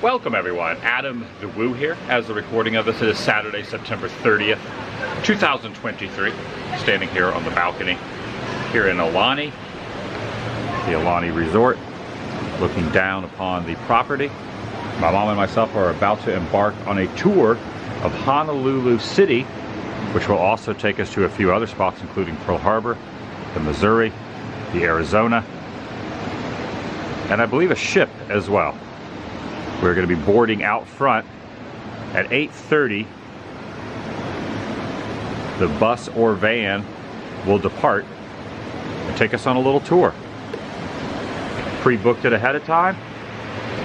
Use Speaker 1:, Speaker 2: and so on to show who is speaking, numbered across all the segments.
Speaker 1: Welcome everyone, Adam the Woo here. As the recording of this, it is Saturday, September 30th, 2023. Standing here on the balcony here in Aulani, the Aulani Resort, looking down upon the property. My mom and myself are about to embark on a tour of Honolulu City, which will also take us to a few other spots, including Pearl Harbor, the Missouri, the Arizona, and I believe a ship as well. We're going to be boarding out front at 8:30. The bus or van will depart and take us on a little tour. Pre-booked it ahead of time,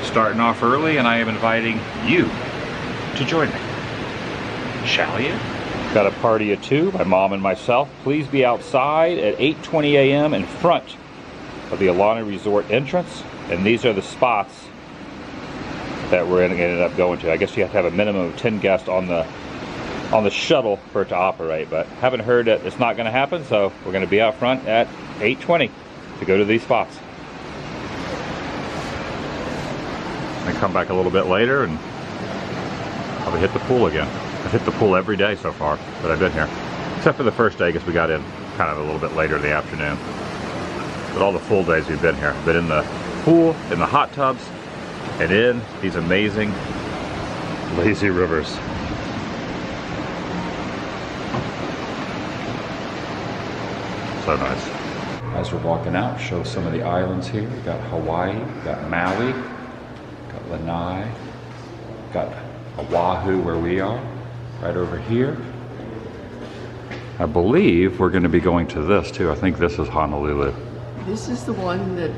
Speaker 1: starting off early, and I am inviting you to join me. Shall you? Got a party of two, my mom and myself. Please be outside at 8:20 a.m. in front of the Aulani Resort entrance, and these are the spots that we're going to end up going to. I guess you have to have a minimum of 10 guests on the shuttle for it to operate, but haven't heard that it's not going to happen, so we're going to be out front at 8:20 to go to these spots. And come back a little bit later and probably hit the pool again. I've hit the pool every day so far that I've been here, except for the first day. I guess we got in kind of a little bit later in the afternoon. But all the full days we've been here, I've been in the pool, in the hot tubs, and in these amazing lazy rivers. So nice. As we're walking out, show some of the islands here. We've got Hawaii, we've got Maui, got Lanai, got Oahu where we are, right over here. I believe we're going to be going to this too. I think this is Honolulu.
Speaker 2: This is the one that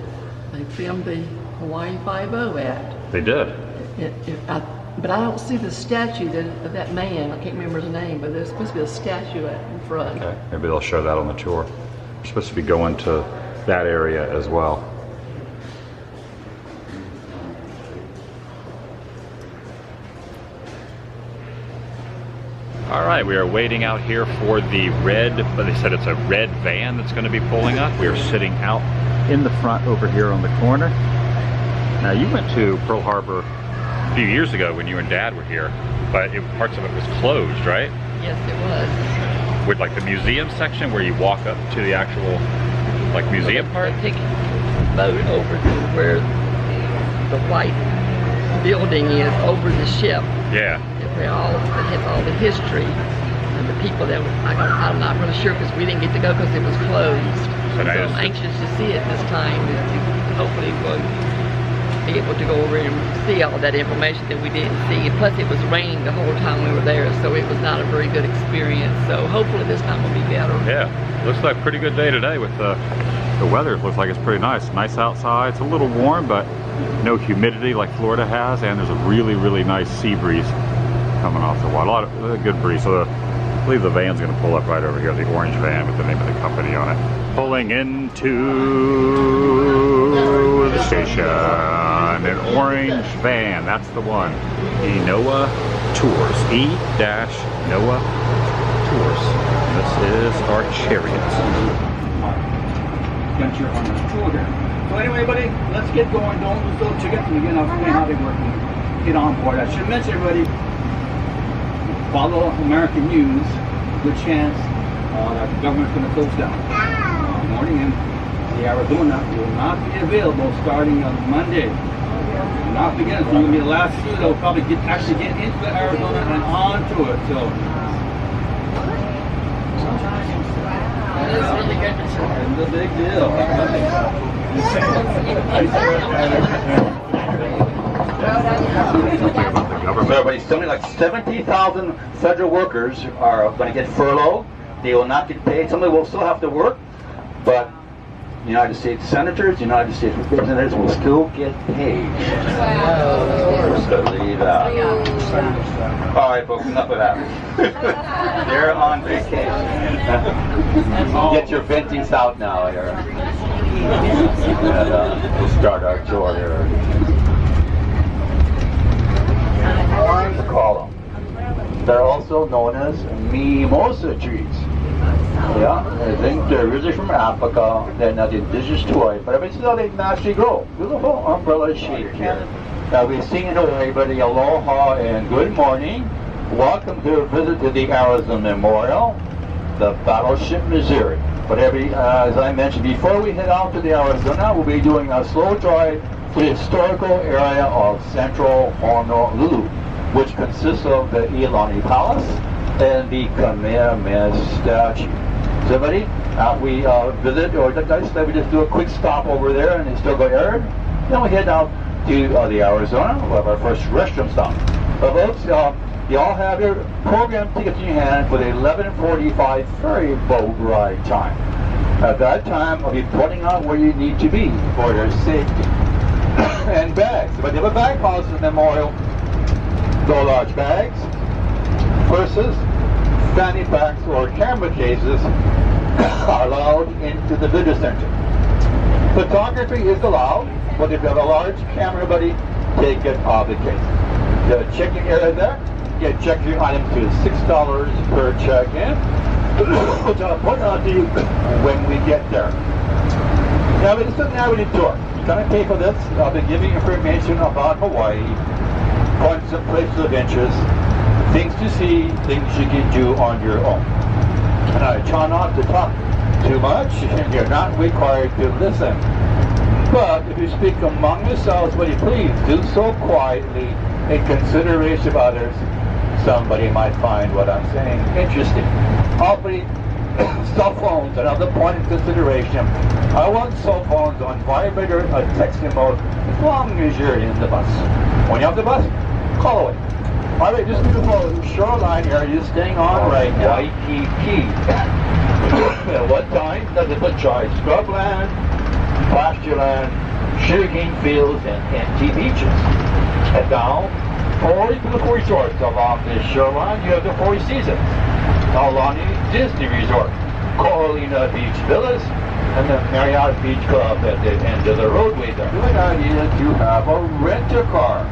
Speaker 2: they filmed the Hawaii Five-0 at.
Speaker 1: They did.
Speaker 2: But I don't see the statue of that man. I can't remember his name, but there's supposed to be a statue in front.
Speaker 1: Okay, maybe they'll show that on the tour. We're supposed to be going to that area as well. All right, we are waiting out here for the red, but they said it's a red van that's going to be pulling up. We are sitting out in the front over here on the corner. Now, you went to Pearl Harbor a few years ago when you and Dad were here, but parts of it was closed, right?
Speaker 2: Yes, it was.
Speaker 1: With like the museum section where you walk up to the actual like museum part?
Speaker 2: They take a boat over to where the white building is over the ship.
Speaker 1: Yeah.
Speaker 2: It has all the history and the people that I'm not really sure because we didn't get to go because it was closed. So I'm anxious to see it this time. Hopefully we'll be able to go over and see all that information that we didn't see. Plus it was raining the whole time we were there, so it was not a very good experience. So hopefully this time will be better. Yeah,
Speaker 1: looks like a pretty good day today with the weather. It looks like it's pretty nice. Nice outside. It's a little warm, but no humidity like Florida has, and there's a really, really nice sea breeze coming off the water. A good breeze. So I believe the van's going to pull up right over here, the orange van with the name of the company on it. Pulling into the station, an orange van, that's the one. Noa Tours, E-Noa Tours. This is our chariot.
Speaker 3: Venture on this tour there. So anyway, buddy, let's get going. Don't lose those tickets and again, I'll explain how they work and get on board. I should mention, everybody, follow American news. Good chance that the government's going to close down. Morning, and the Arizona will not be available starting on Monday. Will not begin. So you'll be the last few that will probably actually get into the Arizona and onto it. So
Speaker 2: That's really good.
Speaker 3: it's a big deal. So everybody's telling me like 70,000 federal workers are going to get furloughed. They will not get paid. Some of them will still have to work, but United States senators, United States representatives will still get paid. Just believe that. All right, folks, enough of that. They're on vacation. Get your ventings out now here. And we'll start our tour here. Orange column. They're also known as mimosa trees. Yeah, I think they're originally from Africa. They're not indigenous to it, but everybody says how they naturally grow. Beautiful umbrella shape here. We sing in everybody aloha and good morning. Welcome to a visit to the Arizona Memorial, the Battleship Missouri. But as I mentioned, before we head out to the Arizona, we'll be doing a slow drive to the historical area of central Honolulu, which consists of the Iolani Palace and the Kamehameha statue. So everybody, we visit, or we just do a quick stop over there in Historical area. Then we head out to the Arizona. We'll have our first restaurant stop. But folks, you all have your program tickets in your hand for the 11:45 ferry boat ride time. At that time, I'll be pointing out where you need to be for your safety. And bags. If you have a bag policy in the memorial, no large bags, purses, fanny packs, or camera cases are allowed into the visitor center. Photography is allowed, but if you have a large camera, buddy, take it off the case. The check-in area there, you check your item to $6 per check-in, which I'll point out to you when we get there. Now, this is an narrative tour. You're going to pay for this. I'll be giving information about Hawaii, points and places of interest, things to see, things you can do on your own. And I try not to talk too much, and you're not required to listen. But if you speak among yourselves, will you please do so quietly in consideration of others? Somebody might find what I'm saying interesting. Hopefully, cell phones, another point of consideration. I want cell phones on vibrator or texting mode as long as you're in the bus. When you're on the bus, call away. All right, this beautiful shoreline area you're staying on right now. Waikiki. At what time does it enjoy scrubland, pasture land, sugarcane fields, and empty beaches? Head down 4 beautiful resorts along this shoreline. You have the Four Seasons, Aulani Disney Resort, Coralina Beach Villas, and the Marriott Beach Club at the end of the roadway there. Good idea to have a rent-a-car.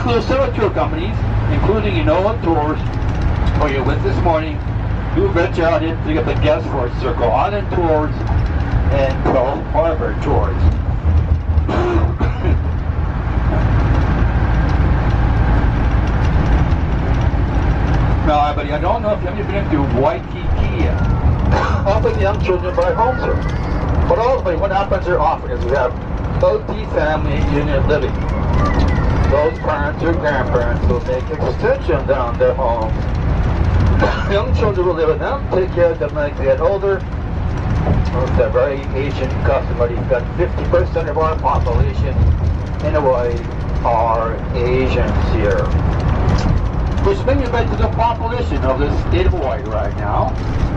Speaker 3: There are several tour companies, including Noa Tours, who you're with this morning, who venture out in to pick up the guests for Circle Island tours and Pearl Harbor tours. Now, buddy, I don't know if you've been to Waikiki yet. Often young children buy homes here. But ultimately, what happens here often is we have multi-family unit living. Those parents or grandparents will make extensions on their homes. Young children will live with them, take care of them as they get older. It's a very Asian custom, but you've got 50% of our population in Hawaii are Asians here. Which brings me back to the population of the state of Hawaii right now,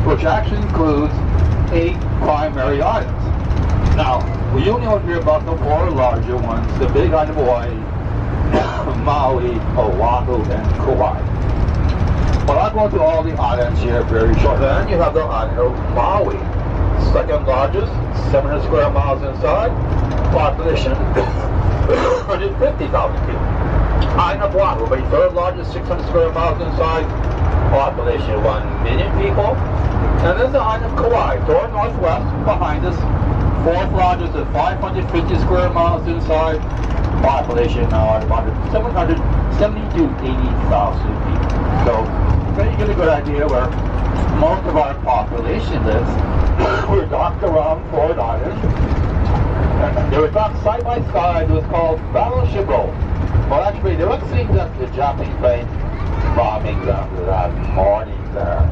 Speaker 3: which actually includes 8 primary islands. Now, we only hear about the 4 larger ones, the big island of Hawaii, Maui, Oahu, and Kauai. But I'll go into all the islands here very shortly. Then you have the island of Maui, second largest, 700 square miles inside, population 150,000 people. Island of Oahu, but third largest, 600 square miles inside, population 1 million people. And there's the island of Kauai, toward northwest, behind us, 4th largest at 550 square miles inside, population now at about 770 to 80,000 people. So, you get a good idea where most of our population lives. We're docked around 4 islands. They were docked side by side. It was called Battleship Row. Well, actually, they were seeing that the Japanese plane bombing them that morning there.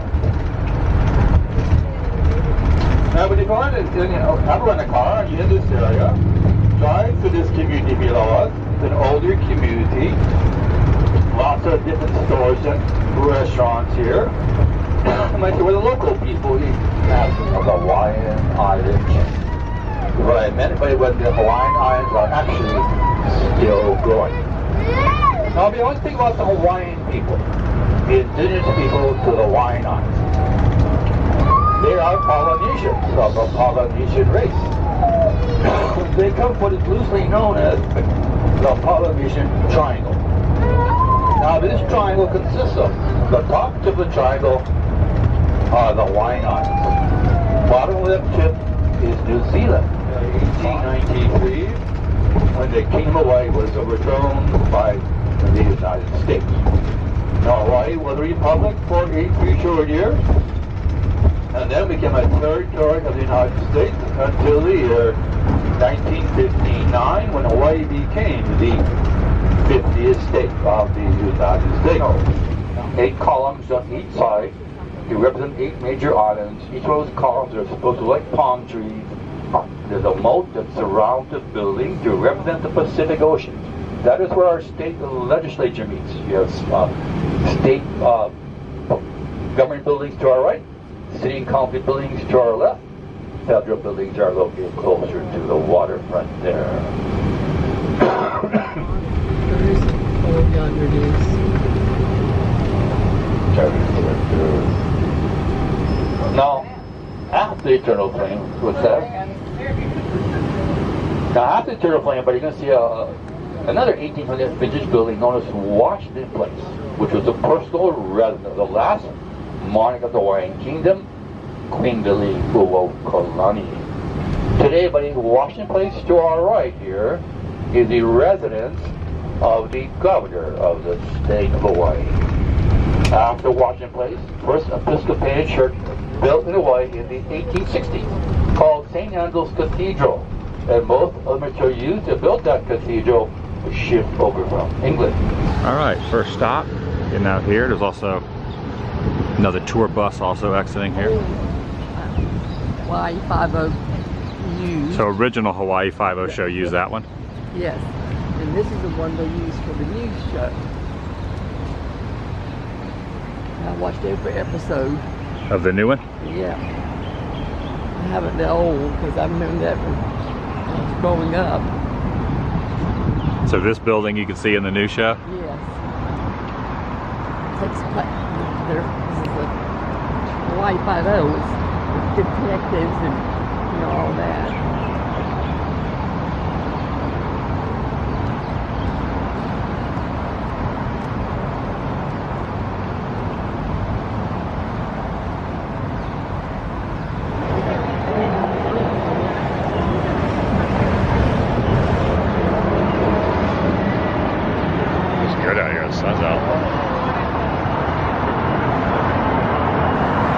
Speaker 3: Now, but if you want to have rent a car and you're in this area, drive to this community below us. It's an older community. Lots of different stores and restaurants here. Like where the local people eat. That's the Hawaiian Island. What I meant by what the Hawaiian Islands are actually still growing. Now, the only thing about the Hawaiian people, the indigenous people to the Hawaiian Islands, they are Polynesians of a Polynesian race. They come from what is loosely known as the Polynesian Triangle. Now, this triangle consists of the top tip of the triangle are the Hawaiian Islands. Bottom left tip is New Zealand. 1893, when the Kingdom of Hawaii was overthrown by the United States. Now Hawaii was a republic for 8 short years, and then became a territory of the United States until the year 1959, when Hawaii became the 50th state of the United States. 8 columns on each side. They represent 8 major islands. Each one of those columns are supposed to look like palm trees. There's a moat that surrounds the building to represent the Pacific Ocean. That is where our state legislature meets. You have state government buildings to our right, city and county buildings to our left. Federal buildings are located closer to the waterfront there.
Speaker 2: Yonder it is.
Speaker 3: Now, after the eternal flame, what's that? Now, after the eternal flame, but you're going to see another 1800 vintage building known as Washington Place, which was the personal residence of the last monarch of the Hawaiian Kingdom, Queen Liliuokalani. Today, buddy, Washington Place to our right here is the residence of the governor of the state of Hawaii. After Washington Place, first Episcopalian church built in Hawaii in the 1860s, called St. Andrew's Cathedral, and most of the material used to build that cathedral was shipped over from England.
Speaker 1: All right, first stop, getting out here. There's also another tour bus also exiting here.
Speaker 2: Hawaii 50 used.
Speaker 1: So original Hawaii 50 show used that one?
Speaker 2: Yes, and this is the one they used for the news show. I watched every episode.
Speaker 1: Of the new one?
Speaker 2: Yeah. I haven't the old, because I remember that when I was growing up.
Speaker 1: So this building you can see in the new show?
Speaker 2: Yes. This is the Hawaii 50 with detectives and all that.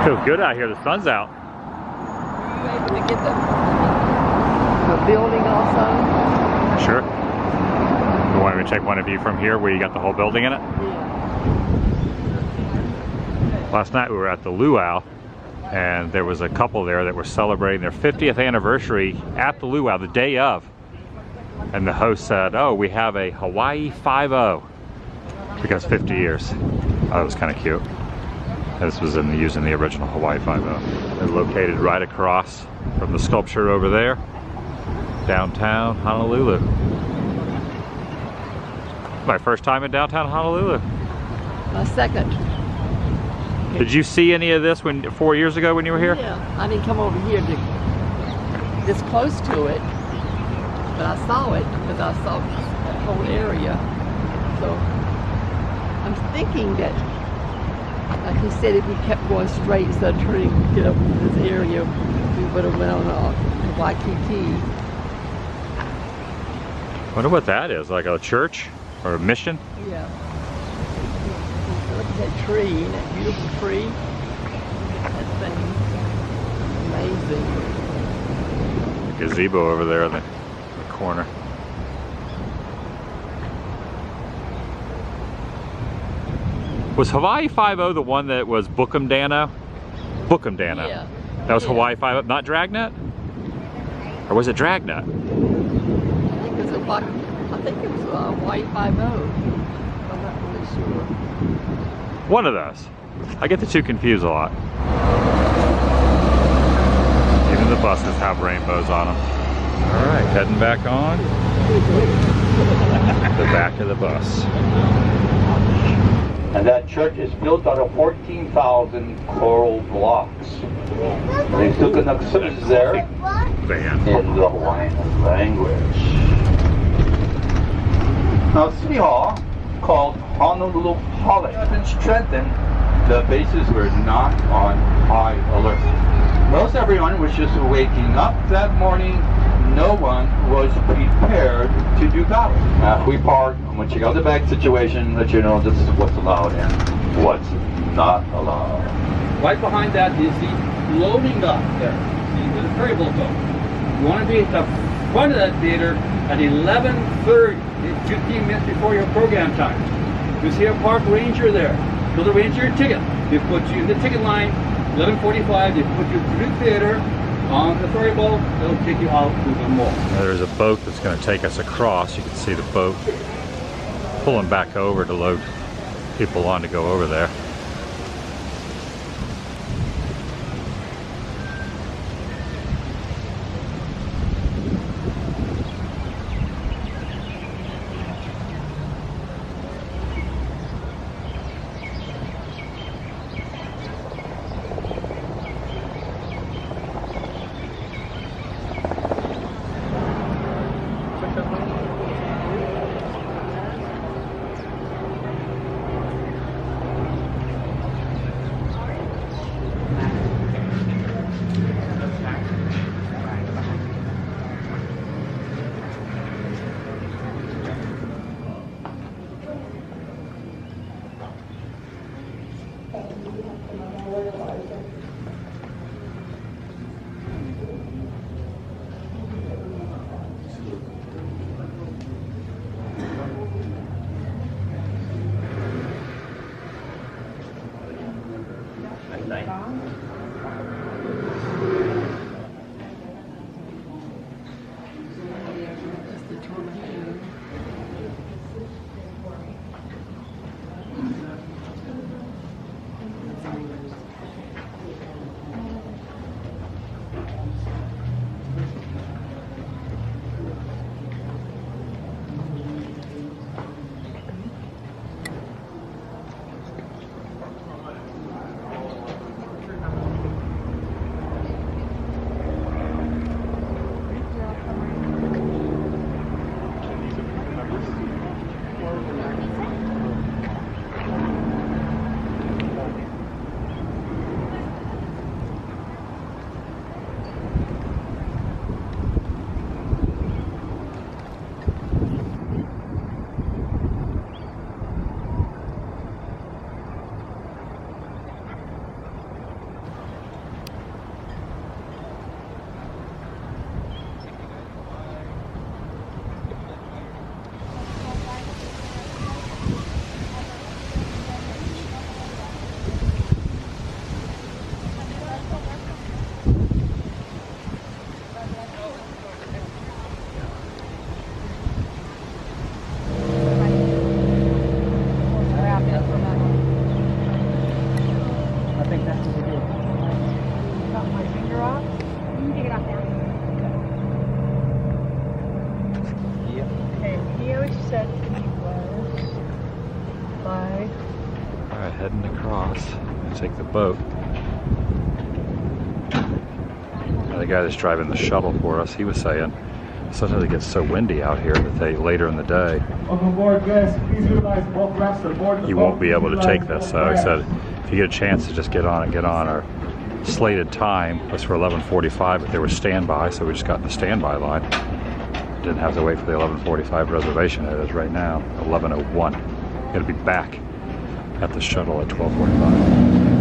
Speaker 1: Feels good out here, the sun's out.
Speaker 2: Were you able to get the building also?
Speaker 1: Sure. You want me to check one of you from here where you got the whole building in it?
Speaker 2: Yeah.
Speaker 1: Last night we were at the luau, and there was a couple there that were celebrating their 50th anniversary at the luau, the day of. And the host said, oh, we have a Hawaii 50 because 50 years. Oh, it was kind of cute. This was using the original Hawaii 50. It's located right across from the sculpture over there, downtown Honolulu. My first time in downtown Honolulu.
Speaker 2: My second.
Speaker 1: Did you see any of this 4 years ago when you were here?
Speaker 2: Yeah, I didn't come over here this close to it, but I saw it because I saw that whole area. So I'm thinking that, like he said, if we kept going straight instead of turning to get up to this area, we would have went on Waikiki.
Speaker 1: Wonder what that is, like a church or a mission?
Speaker 2: Yeah. Look at that tree, that beautiful tree. That thing. Amazing.
Speaker 1: Gazebo over there in the corner. Was Hawaii 50 the one that was Bookham Dano? Bookham Dano.
Speaker 2: Yeah.
Speaker 1: That was Hawaii 50, not Dragnet? Or was it Dragnet?
Speaker 2: I think it was Hawaii 50. I'm not really sure.
Speaker 1: One of those. I get the two confused a lot. Even the buses have rainbows on them. All right, heading back on. The back of the bus.
Speaker 3: And that church is built out of 14,000 coral blocks. They still conduct services there in the Hawaiian language. Now, City Hall, called Honolulu Hall, has been strengthened. The bases were not on high alert. Most everyone was just waking up that morning, no one was prepared to do battle. If we park, I'm going to check out the bag situation, let you know this is what's allowed and what's not allowed. Right behind that is the loading dock there. See, there's a ferry boat dock. You want to be at the front of that theater at 11:30, 15 minutes before your program time. You see a park ranger there. You'll arrange your ticket. They put you in the ticket line, 11:45, they put you through the theater, on the ferry boat, they'll take you out to the mall.
Speaker 1: There's a boat that's going to take us across. You can see the boat pulling back over to load people on to go over there. Heading across and take the boat. Now, the guy that's driving the shuttle for us, he was saying sometimes it gets so windy out here that they later in the day you won't be able to take this. So he said if you get a chance to just get on it, get on. Our slated time was for 11:45, but there was standby, so we just got in the standby line. Didn't have to wait for the 11:45 reservation. It is right now 11:01. Got to be back at the shuttle at 12:45.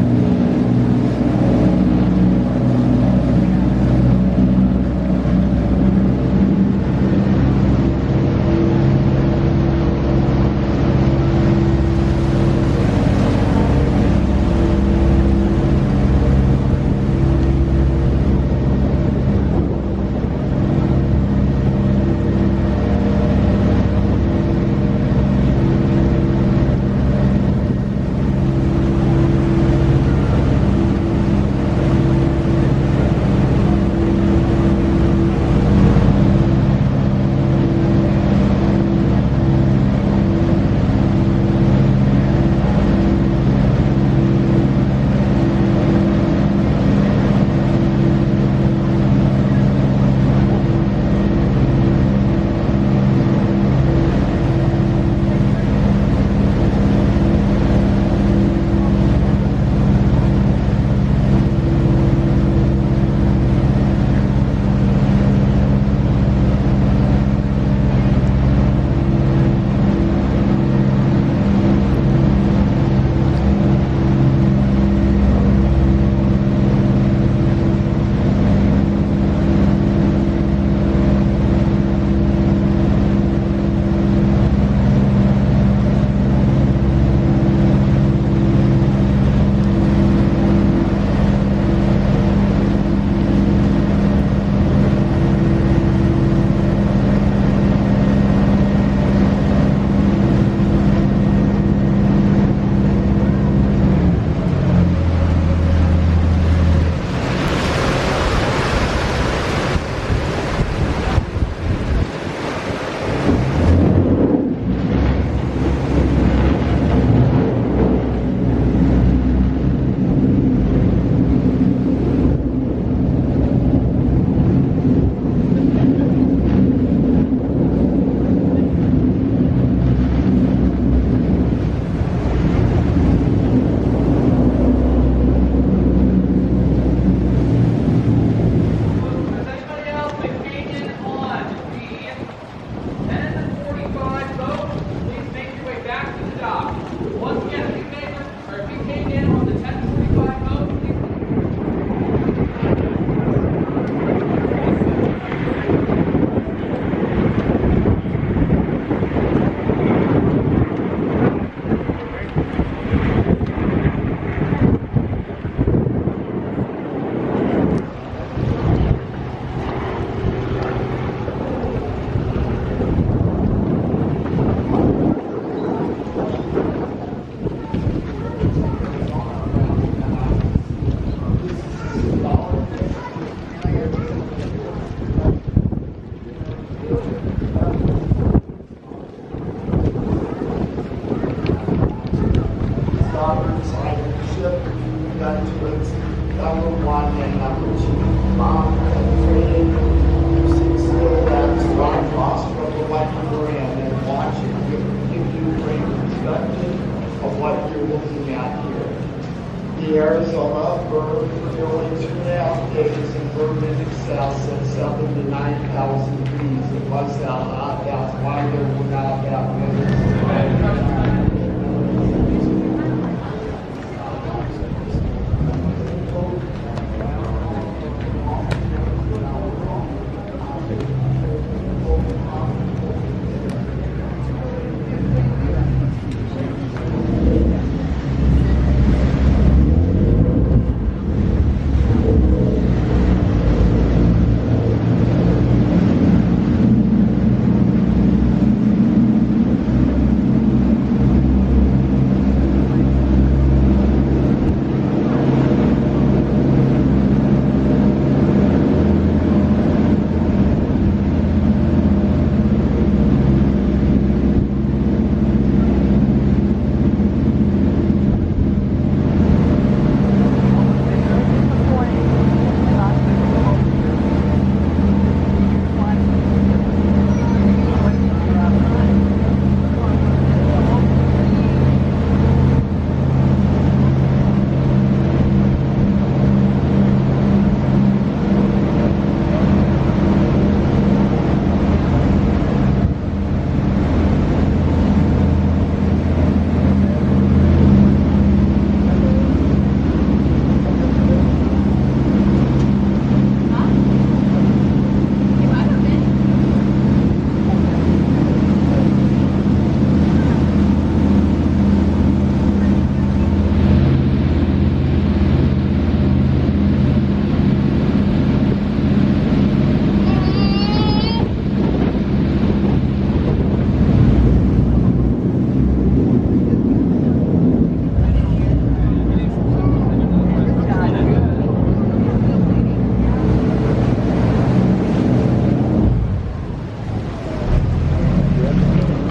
Speaker 4: the Arizona burned for nearly 2.5 days and burned in excess of 7,000 to 9,000 degrees. It was that hot. That's why there were not that many.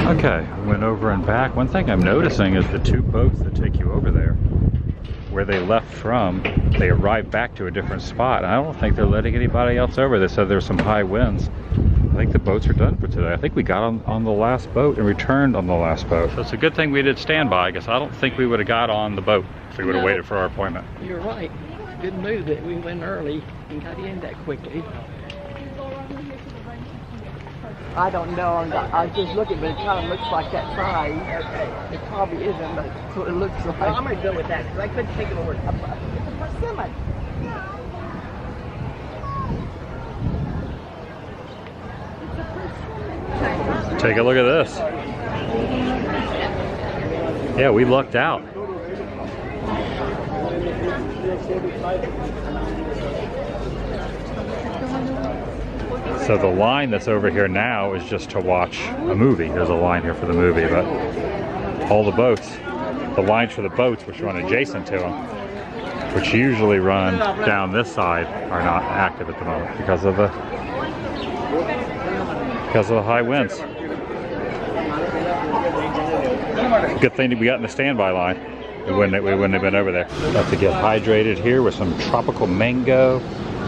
Speaker 1: Okay, went over and back. One thing I'm noticing is the two boats that take you over there, where they left from, they arrived back to a different spot. I don't think they're letting anybody else over. They said there's some high winds. I think the boats are done for today. I think we got on the last boat and returned on the last boat. So it's a good thing we did standby, because I don't think we would have got on the boat if we would have waited for our appointment.
Speaker 2: You're right. Good move that we went early and got in that quickly. I don't know. I was just looking, but it kind of looks like that size. Okay. It probably isn't, but that's what it looks like.
Speaker 5: Well, I'm going to go with that because I couldn't think of a word. It's a persimmon.
Speaker 1: Take a look at this. Yeah, we lucked out. So the line that's over here now is just to watch a movie. There's a line here for the movie, but all the boats, the lines for the boats which run adjacent to them, which usually run down this side, are not active at the moment because of the high winds. Good thing that we got in the standby line. We wouldn't have been over there. About to get hydrated here with some tropical mango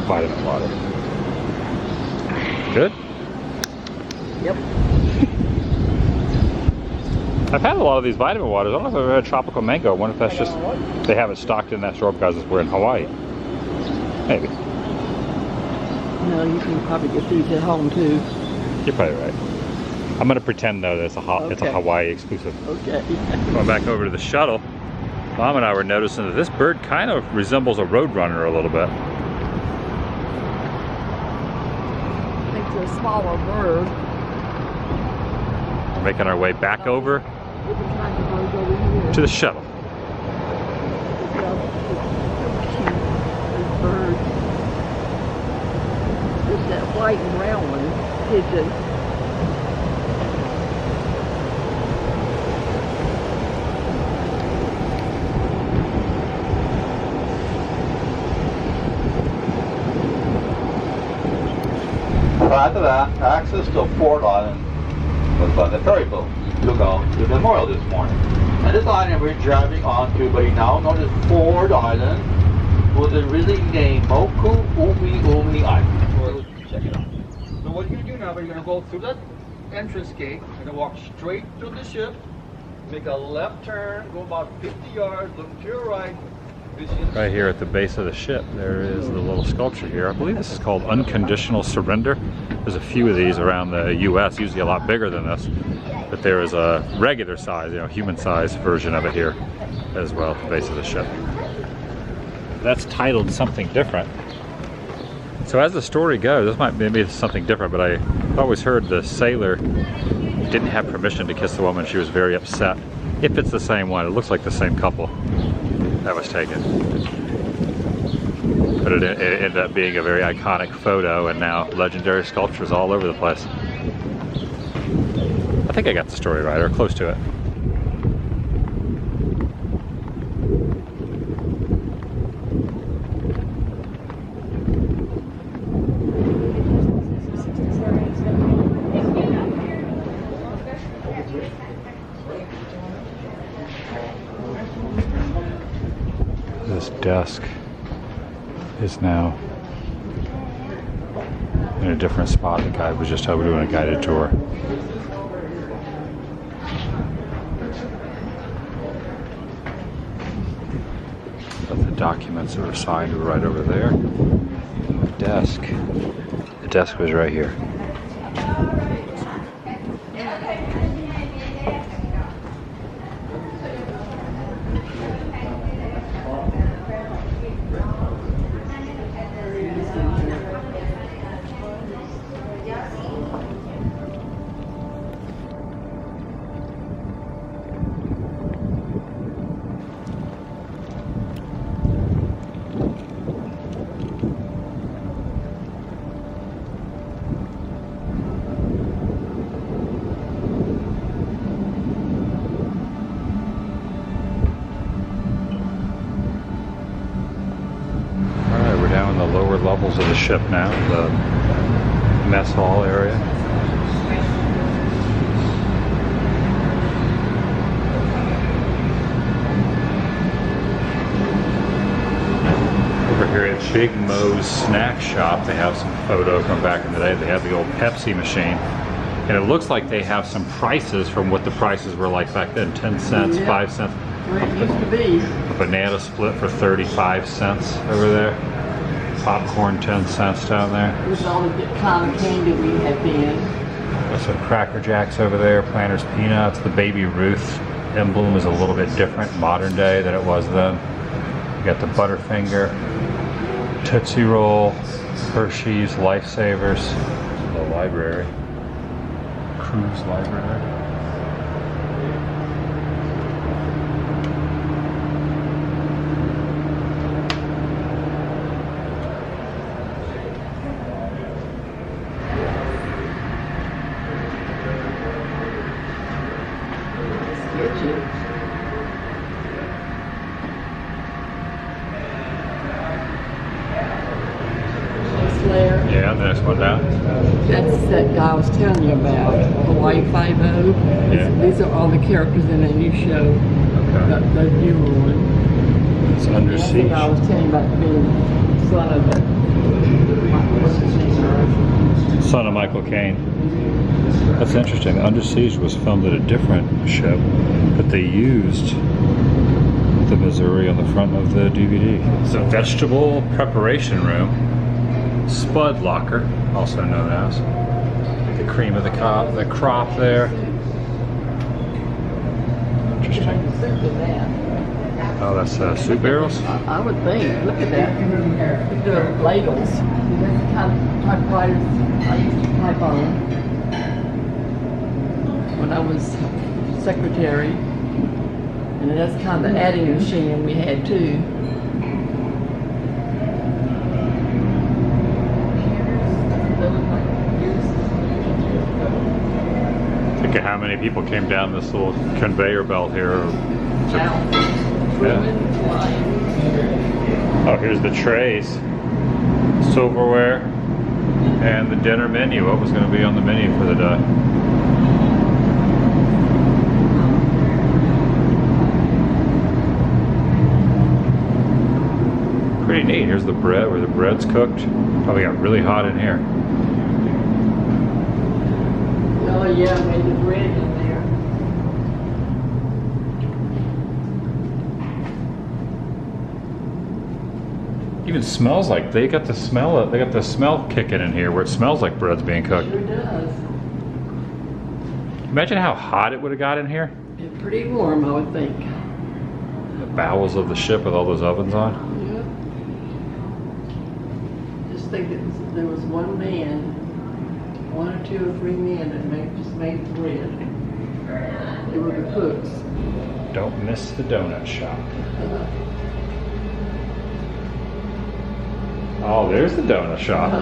Speaker 1: vitamin water. Good?
Speaker 2: Yep.
Speaker 1: I've had a lot of these vitamin waters. I don't know if I've ever had tropical mango. I wonder if that's just, they have it stocked in that store because we're in Hawaii. Maybe.
Speaker 2: No, you can probably get these at home too.
Speaker 1: You're probably right. I'm going to pretend though that it's a Hawaii exclusive.
Speaker 2: Okay.
Speaker 1: Going back over to the shuttle, Mom and I were noticing that this bird kind of resembles a roadrunner a little bit.
Speaker 2: It's a smaller bird.
Speaker 1: We're making our way back over
Speaker 2: Different kinds of birds over here.
Speaker 1: to the shuttle.
Speaker 2: Birds. There's that white and brown one, pigeon.
Speaker 3: Prior to that, access to Fort Island was by the ferry boat. Took out to the memorial this morning. And this island we're driving onto, but now known as Fort Island, was originally named Moku Umi Umi Island.
Speaker 6: So check it out. So what you're going to do now, you're going to go through that entrance gate, you're going to walk straight through the ship, make a left turn, go about 50 yards, look to your right,
Speaker 1: Right here at the base of the ship, there is the little sculpture here. I believe this is called Unconditional Surrender. There's a few of these around the US, usually a lot bigger than this. But there is a regular size, human size version of it here as well at the base of the ship. That's titled something different. So as the story goes, this might maybe it's something different, but I always heard the sailor didn't have permission to kiss the woman. She was very upset. If it's the same one, it looks like the same couple that was taken. But it ended up being a very iconic photo, and now legendary sculptures all over the place. I think I got the story right, or close to it. This desk is now in a different spot. The guy was just over doing a guided tour. But the documents that were signed were right over there. The desk was right here. Lower levels of the ship now, the mess hall area. Over here at Big Mo's snack shop, they have some photo from back in the day. They have the old Pepsi machine. And it looks like they have some prices from what the prices were like back then. 10 cents, 5 cents.
Speaker 2: Where it used to be.
Speaker 1: A banana split for 35 cents over there. Popcorn 10 cents down there.
Speaker 2: This is all the kind of candy we had then.
Speaker 1: There's some Cracker Jacks over there, Planters Peanuts. The Baby Ruth emblem is a little bit different modern day than it was then. You got the Butterfinger, Tootsie Roll, Hershey's, Lifesavers, the library, Cruise Library. Yeah, the next one down.
Speaker 2: That's that guy I was telling you about, Hawaii 5-0.
Speaker 1: Yeah.
Speaker 2: These are all the characters in that new show,
Speaker 1: Okay.
Speaker 2: the newer one.
Speaker 1: It's Under
Speaker 2: That's the
Speaker 1: Siege.
Speaker 2: guy I was telling you about being son of the, what's his name?
Speaker 1: Son of Michael Caine. That's interesting. Under Siege was filmed at a different ship, but they used the Missouri on the front of the DVD. It's a vegetable preparation room. Spud locker, also known as. The cream of the crop there. Interesting. Oh, that's soup barrels?
Speaker 2: I would think. Look at that. Look at the ladles. That's the kind of typewriters I used to type on when I was secretary. And that's kind of the adding machine we had too.
Speaker 1: Think of how many people came down this little conveyor belt here. Yeah. Oh, here's the trays, silverware, and the dinner menu. What was going to be on the menu for the day? Pretty neat. Here's the bread, where the bread's cooked. Probably got really hot in here.
Speaker 2: Oh yeah, made the bread in there.
Speaker 1: Even smells like they got the smell. They got the smell kicking in here, where it smells like bread's being cooked.
Speaker 2: Sure does.
Speaker 1: Imagine how hot it would have got in here.
Speaker 2: It's pretty warm, I would think.
Speaker 1: The bowels of the ship with all those ovens on.
Speaker 2: Yeah. Just think that there was one man, 1 or 2 or 3 men that just made the bread. They were the cooks.
Speaker 1: Don't miss the donut shop. Oh, there's the donut shop.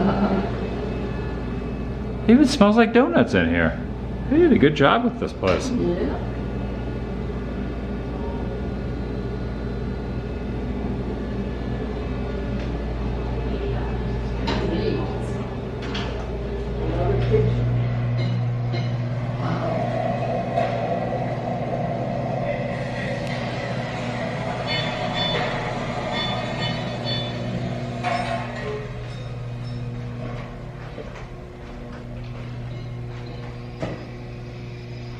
Speaker 1: It even smells like donuts in here. They did a good job with this place.
Speaker 2: Yeah.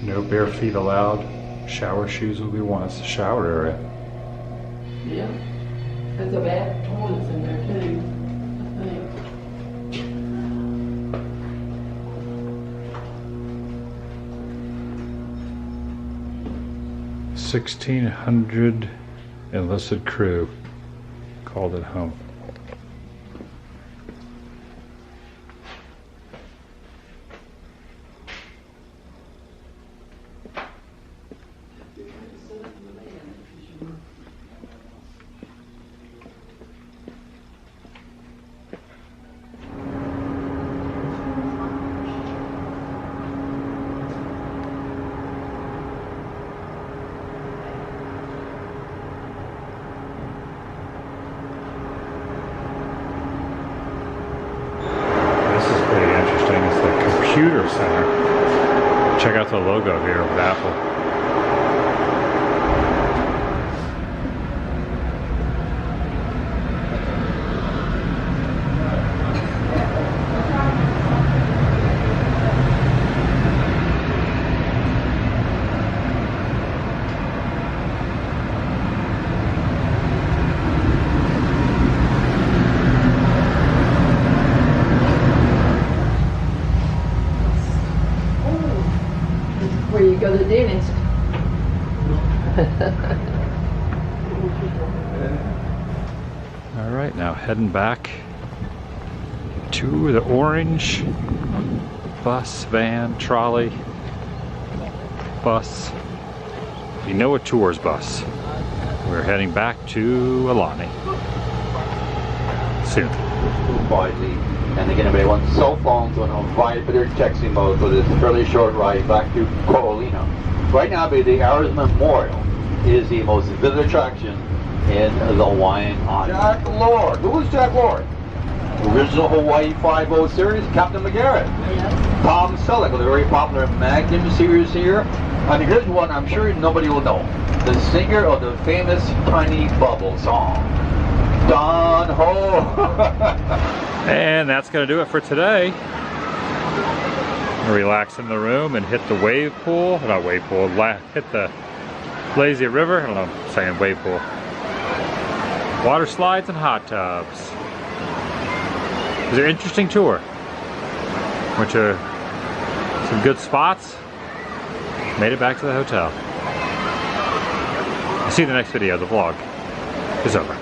Speaker 1: No bare feet allowed. Shower shoes will be worn. It's the shower area.
Speaker 2: Yeah. There's a bath toilets in there too, I think.
Speaker 1: $1,600 enlisted crew called it home. Computer Center. Check out the logo here with Apple.
Speaker 2: Where you go to the dentist.
Speaker 1: All right, now heading back to the orange bus, van, trolley, bus. The Noa Tours bus. We're heading back to Alani soon.
Speaker 3: Widely. And again, everybody wants cell phones on vibrator texting mode for this fairly short ride back to Coralina. Right now, the Hours Memorial is the most visited attraction in the Hawaiian Islands. Jack Lord. Who was Jack Lord? Original Hawaii 5-0 series, Captain McGarrett.
Speaker 2: Yes.
Speaker 3: Tom Selleck, the very popular Magnum series here. And here's one I'm sure nobody will know. The singer of the famous Tiny Bubble song. Don Ho.
Speaker 1: And that's going to do it for today. Relax in the room and hit the wave pool. Not wave pool, hit the lazy river. I don't know, I'm saying wave pool. Water slides and hot tubs. It was an interesting tour. Went to some good spots. Made it back to the hotel. See you in the next video. The vlog is over.